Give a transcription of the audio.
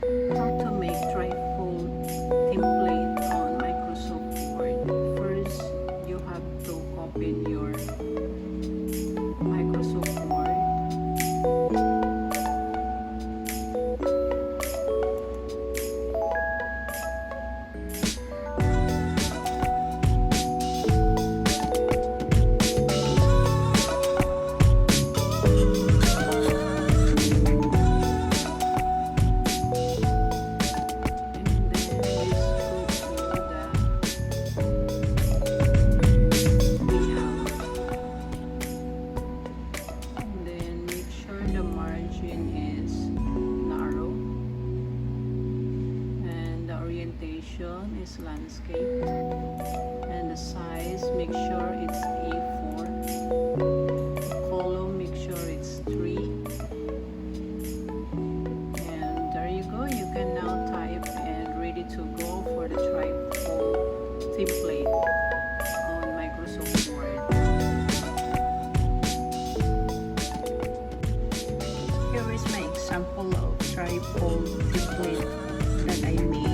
How to make trifold template on Microsoft Word. First, you have to open your Microsoft Word. Is landscape, and the size, make sure it's A4. Column, make sure it's 3. And there you go, you can now type and ready to go for the trifold template on Microsoft Word. Here is my example of trifold template that I made.